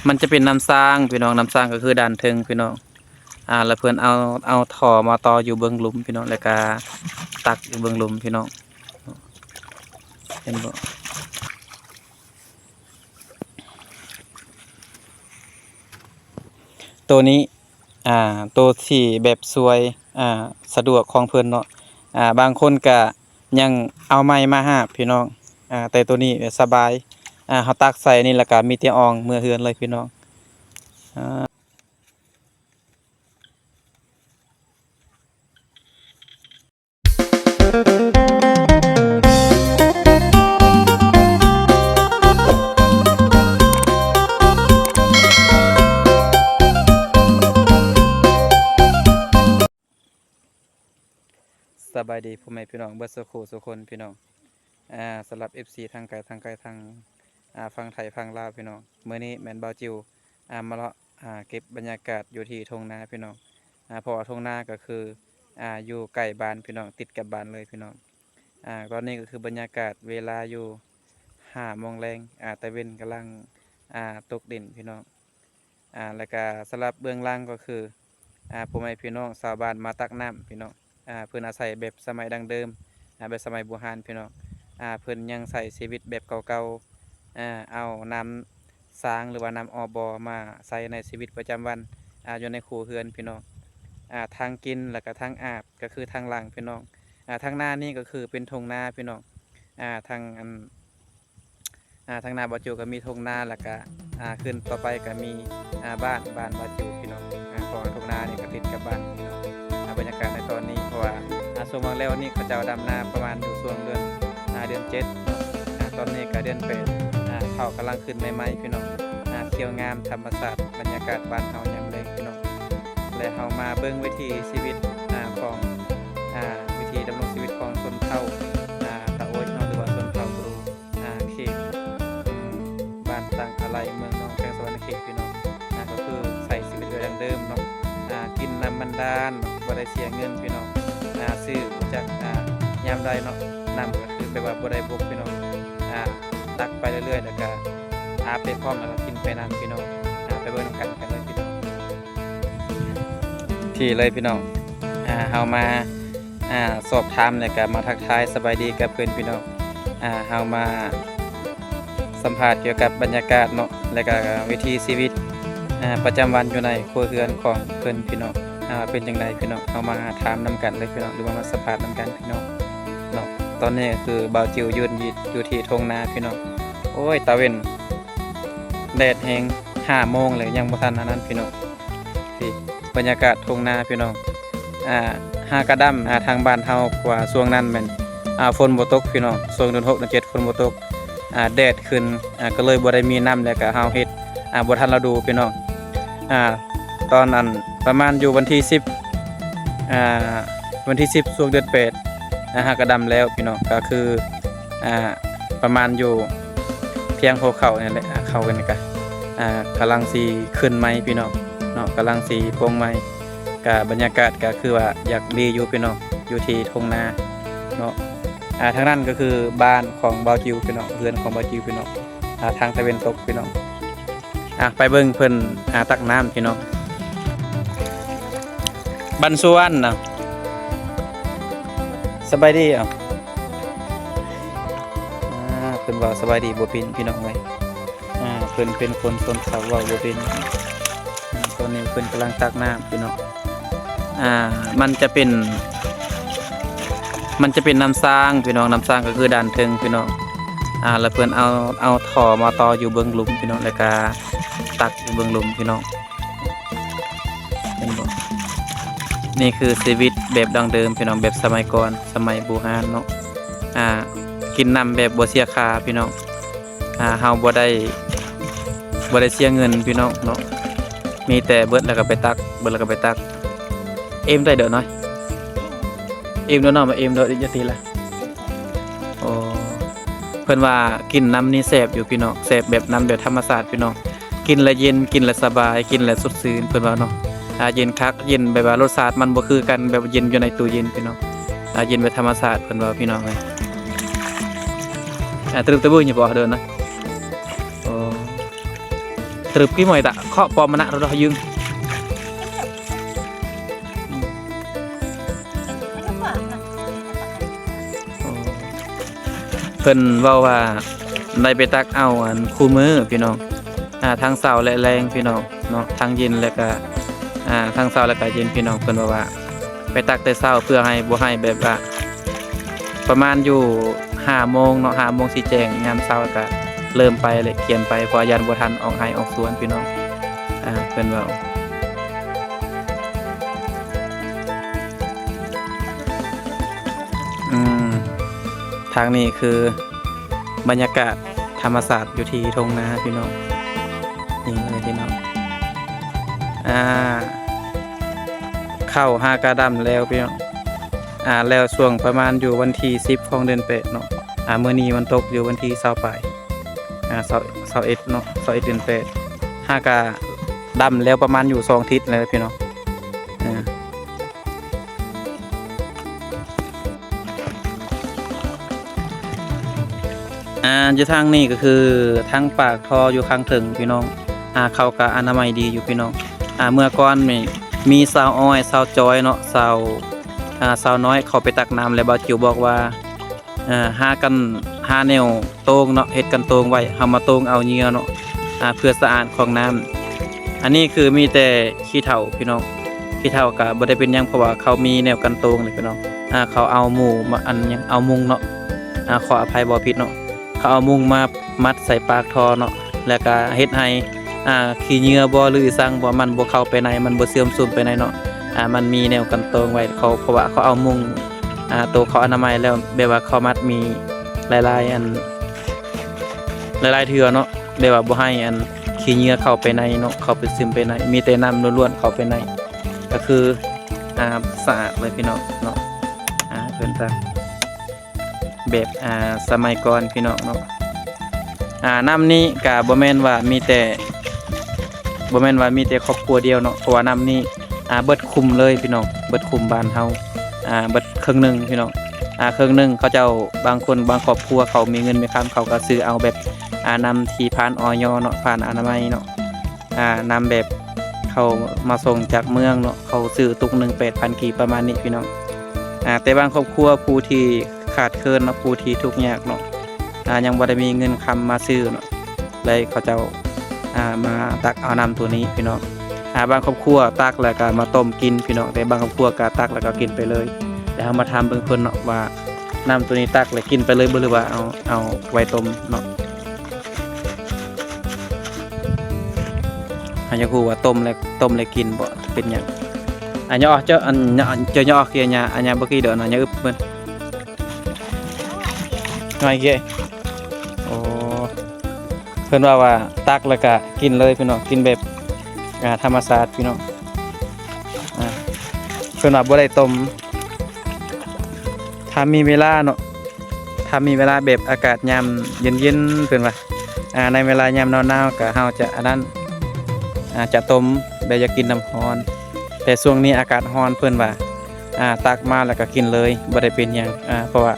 มันจะเป็นน้ำสร้างพี่น้องน้ำสร้างก็คือด่านเทิงพี่น้องแล้วเพื่อนเอาท่อมาต่ออยู่เบื้องหลุมพี่น้องแล้วก็ตักอยู่เบื้องหลุมพี่น้องเห็นบ่ตัวนี้ตัวที่แบบสวยสะดวกของเพิ่นเนาะบางคนก็ยังเอาไม้มาหาบพี่น้องแต่ตัวนี้สบายเฮาตักใส่นี่แล้วก็มีแต่อองเมื่อเฮือนเลยพี่น้องสบายดีพ่อแม่พี่น้องเบิดสุขสุขคนพี่น้องสำหรับ FC ทางไกลทางฝั่งไทยฝั่งลาวพี่น้องมื้อนี้แม่นบ่าวจิวมาเลาะเก็บบรรยากาศอยู่ที่ทุ่งนาพี่น้องเพราะว่าทุ่งนาก็คืออยู่ใกล้บ้านพี่น้องติดกับบ้านเลยพี่น้องตอนนี้ก็คือบรรยากาศเวลาอยู่5 โมงแรงตะเวนกำลังตกดินพี่น้องแล้วก็สำหรับเบื้องล่างก็คือพ่อแม่พี่น้องชาวบ้านมาตักน้ำพี่น้องเพิ่นอาศัยแบบสมัยดั้งเดิมแบบสมัยโบราณพี่น้องเพิ่นยังใส่ชีวิตแบบเก่าๆเอาน้ำสางหรือว่าน้ำอบมาใส่ในชีวิตประจำวันอยู่ในครัวเรือนพี่น้องทางกินแล้วก็ทางอาบก็คือทางหลังพี่น้องทางหน้านี่ก็คือเป็นทุ่งนาพี่น้องทางทางนาบาจูก็มีทุ่งนาแล้วก็ขึ้นต่อไปก็มีบ้านบาจูพี่น้องเพราะว่าทุ่งนานี่ก็ติดกับบ้านพี่น้องบรรยากาศในตอนนี้เพราะว่าช่วงบางแล้วนี่เขาจะดำนาประมาณอยู่ช่วงเดือน7ตอนนี้ก็เดือน8เขากำลังขึ้นใหม่ๆพี่น้องเที่ยวงามธรรมศาสตร์บรรยากาศบ้านเฮายามแลงพี่น้องและเฮามาเบิ่งวิถีชีวิตของวิธีดำรงชีวิตของชนเผ่าตะโอยหรือว่าชนเผ่าบรูเขตบ้านต่างอะไรเมืองน้องแพงสวรรค์เขตพี่น้องก็คือใส่ชีวิตแบบดั้งเดิมเนาะกินน้ำมันดานบ่ได้เสียเงินพี่น้องซื้อจากยามใดเนาะน้ำก็คือแบบว่าบ่ได้บกพี่น้องตักไปเรื่อยๆแล้วก็อาบไปพร้อมแล้วก็กินไปน้ำพี่น้องไปเบิ่งกันเลยพี่น้องที่เลยพี่น้องเฮามาสอบถามแล้วก็มาทักทายสบายดีกับเพื่อนพี่น้องเฮามาสัมภาษณ์เกี่ยวกับบรรยากาศเนาะแล้วก็วิถีชีวิตประจำวันอยู่ในครัวเรือนของเพื่อนพี่น้องเป็นจังไดพี่น้องเฮามาถามนํกันเลยพี่น้องหรือว่ามาสัมภาษณ์นํกันพี่น้องเนาะตอนนี้คือบ่าวจิวยืนอยู่ที่ทุ่งนาพี่น้องโอ้ยตะเวนแดดแฮง5 โมงเลยยังบ่ทันอันนั้นพี่น้องที่บรรยากาศทุ่งนาพี่น้องหากระดํทางบ้านเฮากว่าช่วงนั้นแม่นฝนบ่ตกพี่น้องช่วงเดือน6เดือน7ฝนบ่ตกแดดขึ้นก็เลยบ่ได้มีน้ำแล้วก็เฮาเฮ็ดบ่ทันฤดูพี่น้องตอนนั้นประมาณอยู่วันที่10ช่วงเดือน8หากระดํแล้วพี่น้องก็คือประมาณอยู่เพียงหัวเข่านี่แหละเข้ากันก็กำลังสิขึ้นใหม่พี่น้องเนาะกำลังสิโปร่งใหม่ก็บรรยากาศก็คือว่าอยากดีอยู่พี่น้องอยู่ที่ทุ่งนาเนาะทางนั้นก็คือบ้านของบ่าวจิวพี่น้องเรือนของบ่าวจิวพี่น้องทางตะเวนตกพี่น้องไปเบิ่งเพิ่นตักน้ำพี่น้องบันสวนน่ะสบายดีเพิ่นว่าสบายดีบ่เป็นพี่น้องเอ้ยเพิ่นเป็นคนชนเผ่าเว้าบ่เป็นตอนนี้เพิ่นกำลังตักน้ำพี่น้องมันจะเป็นน้ำสร้างพี่น้องน้ำสร้างก็คือด่านเทิงพี่น้องแล้วเพิ่นเอาท่อมาต่ออยู่เบื้องหลุมพี่น้องแล้วก็ตักอยู่เบื้องหลุมพี่น้องเห็นบ่นี่คือชีวิตแบบดั้งเดิมพี่น้องแบบสมัยก่อนสมัยโบราณเนาะกินน้ำแบบบ่เสียค่าพี่น้องเฮาบ่ได้เสียเงินพี่น้องเนาะมีแต่เบิดแล้วก็ไปตักเอ็มได้เด้อน้อยเอ็มเด้อเนาะมาเอ็มเด้อจะตีละโอ้เพิ่นว่ากินน้ำนี่แซ่บอยู่พี่น้องแซ่บแบบน้ำแบบธรรมชาติพี่น้องกินแล้วเย็นกินแล้วสบายกินแล้วสดชื่นเพิ่นว่าเนาะเย็นคักเย็นแบบว่ารสชาติมันบ่คือกันแบบเย็นอยู่ในตู้เย็นพี่น้องเย็นแบบธรรมชาติเพิ่นว่าพี่น้องเอ้ยตรึกตะบุ้ยอย่าบ่เด้อนะโอ้ terus ki moy tak kok po menak roh yung เพิ่นเว้าว่าได้ไปตักเอาอันคู่มือพี่น้องทางเช้าและแรงพี่น้องเนาะทางเย็นแล้วก็ทางเช้าแล้วก็เย็นพี่น้องเพิ่นว่าไปตักแต่เช้าเพื่อให้บ่ให้แบบว่าประมาณอยู่5 โมงเนาะ5 โมงสิแจ้งยามเช้าก็เริ่มไปเลยเขียนไปเพราะยันบ่ทันออกให้ออกสวนพี่น้องเพิ่นเว้าทางนี้คือบรรยากาศธรรมศาสตร์อยู่ที่ทงนาพี่น้องนี่เลยพี่น้องเข้า5 กระดำแล้วพี่น้องแล้วช่วงประมาณอยู่วันที่10ของเดือน8เนาะมื้อนี้มันตกอยู่วันที่20ปลาย21เนาะ21เดือน8 5 กระดำแล้วประมาณอยู่2 อาทิตย์แล้วพี่น้องอยู่ทางนี้ก็คือทางปากทออยู่ข้างถึงพี่น้องเขาก็อนามัยดีอยู่พี่น้องเมื่อก่อนมีสาวอ้อยสาวจอยเนาะสาวน้อยเขาไปตักน้ำแล้วบ่าวจิ๋วบอกว่าหาแนวโต้งเนาะเฮ็ดกันโต้งไว้เฮามาโต้งเอาเหยื่อเนาะเพื่อสะอาดของน้ำอันนี้คือมีแต่ขี้เถ้าพี่น้องขี้เถ้าก็บ่ได้เป็นหยังเพราะว่าเขามีแนวกันโต้งเลยพี่น้องเขาเอาหมู่มาอันยังเอามุงเนาะขออภัยบ่ผิดเนาะเขาเอามุงมามัดใส่ปากทอเนาะแล้วก็เฮ็ดให้ขี้เหยื่อบ่หรือสั่งบ่มันบ่เข้าไปในมันบ่เสื่อมสูญไปในเนาะมันมีแนวกันตรงไว้เขาเพราะว่าเขาเอามุงตัวเขาอนามัยแล้วแบบว่าเขามัดมีหลายๆเทื่อเนาะแบบว่าบ่ให้ขี้เหยื่อเข้าไปในเนาะเข้าไปซึมไปในมีแต่น้ำล้วนๆเข้าไปในก็คือสะอาดเลยพี่น้องเนาะเพิ่นซะแบบสมัยก่อนพี่น้องเนาะน้ำนี้ก็บ่แม่นว่ามีแต่ครอบครัวเดียวเนาะเพราะว่าน้ำนี้เบิดคุมเลยพี่น้องเบิดคุมบ้านเฮาเบิดครึ่งนึงพี่น้องครึ่งนึงเขาเจ้าบางคนบางครอบครัวเขามีเงินมีคำเขาก็ซื้อเอาแบบนำที่ผ่านอย.เนาะผ่านอนามัยเนาะนำแบบเขามาส่งจากเมืองเนาะเขาซื้อตุกนึง 8,000 กีบประมาณนี้พี่น้องแต่บางครอบครัวผู้ที่ขาดเคินเนาะผู้ที่ทุกข์ยากเนาะยังบ่ได้มีเงินคำมาซื้อเนาะเลยเขาเจ้ามาตักเอาน้ำตัวนี้พี่น้องบางครอบครัวตักแล้วก็มาต้มกินพี่น้องแต่บางครอบครัวก็ตักแล้วก็กินไปเลยแต่เฮามาทำเบิ่งเพิ่นเนาะว่าน้ำตัวนี้ตักแล้วกินไปเลยบ่หรือว่าเอาไว้ต้มเนาะอยากรู้ว่าต้มแล้วกินบ่เป็นหยังย่อเจ้าย่อเกียร์อันบ่กี่เด้อนะอย่าอึบเพิ่นหน่อยเก้โอ้เพิ่นว่าตักแล้วก็กินเลยพี่น้องกินแบบธรรมชาติพี่น้องเพิ่นว่าบ่ได้ต้มถ้ามีเวลาเนาะถ้ามีเวลาแบบอากาศยามเย็นๆเพิ่นว่าในเวลายามหนาวๆก็เฮาจะอันนั้นจะต้มแบบอยากกินน้ำร้อนแต่ช่วงนี้อากาศร้อนเพิ่นว่าตักมาแล้วก็กินเลยบ่ได้เป็นหยังเพราะว่า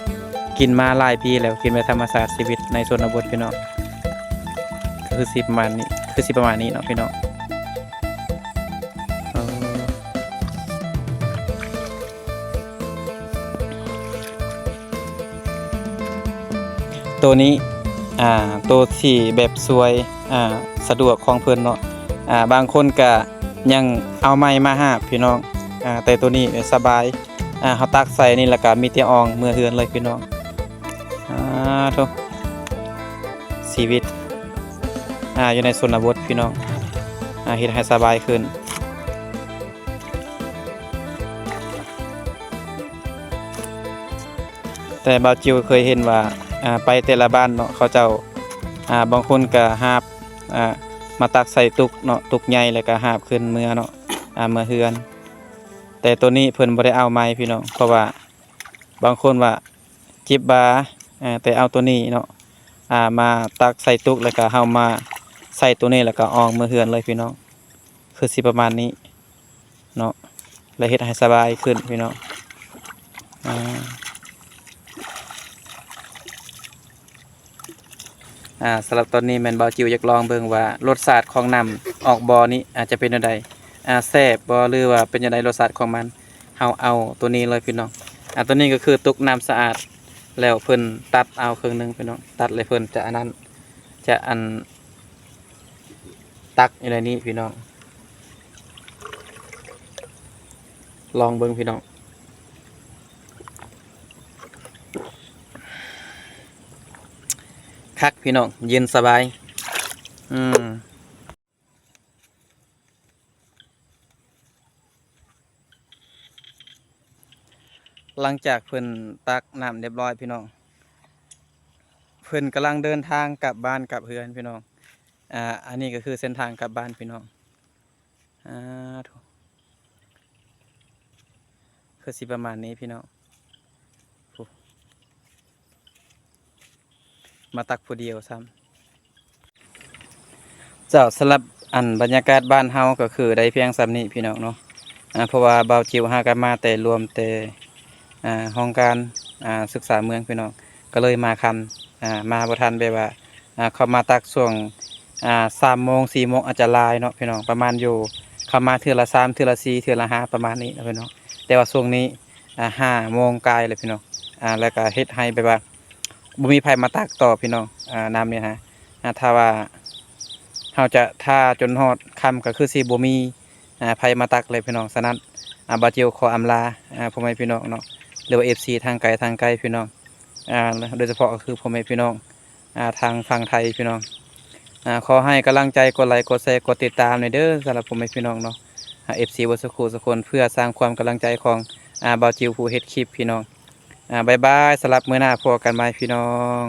กินมาหลายปีแล้วกินแบบธรรมชาติชีวิตในชนบทพี่น้องคือสิประมาณนี้เนาะพี่น้องตัวนี้ตัวที่แบบสวยสะดวกของเพิ่นเนาะบางคนก็ยังเอาไม้มาหาบพี่น้องแต่ตัวนี้สบายเฮาตักใส่นี่แล้วก็มีแต่อองเมื่อเฮือนเลยพี่น้องทุกชีวิตอยู่ในชนบทพี่น้องเฮ็ดให้สบายขึ้นแต่บ่าวจิวเคยเห็นว่าไปแต่ละบ้านเนาะเขาเจ้าบางคนก็หาบมาตักใส่ตุกเนาะตุกใหญ่แล้วก็หาบขึ้นเมื่อเนาะเมื่อเฮือนแต่ตัวนี้เพิ่นบ่ได้เอาไม้พี่น้องเพราะว่าบางคนว่าจิบบาแต่เอาตัวนี้เนาะมาตักใส่ตุกแล้วก็เฮามาใส่ตัวนี้แล้วก็ออกเมื่อเฮือนเลยพี่น้องคือสิประมาณนี้เนาะแล้วเฮ็ดให้สบายขึ้นพี่น้อง สำหรับตอนนี้แม่นบ่าวจิวอยากลองเบิ่งว่ารสชาติของน้ำออกบ่อนี้อาจจะเป็นจังไดแซ่บบ่หรือว่าเป็นจังไดรสชาติของมันเฮาเอาตัวนี้เลยพี่น้องตัวนี้ก็คือตุกน้ำสะอาดแล้วเพิ่นตัดเอาครึ่งหนึงพี่น้องตัดเลยเพิ่นจะอันนั้นจะอันตักอยู่ในนี้พี่น้องลองเบิ่งพี่น้องคักพี่น้องเย็นสบายหลังจากเพิ่นตักน้ำเรียบร้อยพี่น้องเพิ่นกำลังเดินทางกลับบ้านกลับเฮือนพี่น้องอันนี้ก็คือเส้นทางกลับบ้านพี่น้องถูกคือสิประมาณนี้พี่น้องมาตักผู้เดียวซ้ำเจ้าสลับอันบรรยากาศบ้านเฮาก็คือได้เพียงซ้ำนี้พี่น้องเนาะเพราะว่าเบาจิวหากันมาแต่รวมแต่ห้องการศึกษาเมืองพี่น้องก็เลยมาคำมาบ่ทันแบบว่าเข้ามาตักช่วง3 โมง 4 โมงอาจจะลายเนาะพี่น้องประมาณอยู่เข้ามาเทื่อละ3เทื่อละ4เทื่อละ5ประมาณนี้นะพี่น้องแต่ว่าช่วงนี้5 โมงกายเลยพี่น้องแล้วก็เฮ็ดให้แบบว่าบ่มีไผมาตักต่อพี่น้องน้ำเนี่ยฮะถ้าว่าเฮาจะท่าจนฮอดค่ำก็คือสิบ่มีไผมาตักเลยพี่น้องฉะนั้นบาเจียวขออำลาพ่อแม่พี่น้องเนาะหรือว่า FC ทางไกลพี่น้องโดยเฉพาะก็คือพ่อแม่พี่น้องทางฝั่งไทยพี่น้องขอให้กำลังใจกดไลค์กดแชร์กดติดตามในเด้อสำหรับพ่อแม่พี่น้องเนาะFC วัสคูสักคนเพื่อสร้างความกำลังใจของบาจิวผู้เฮ็ดคลิปพี่น้องบ๊ายบายสำหรับมื้อหน้าพบกันใหม่พี่น้อง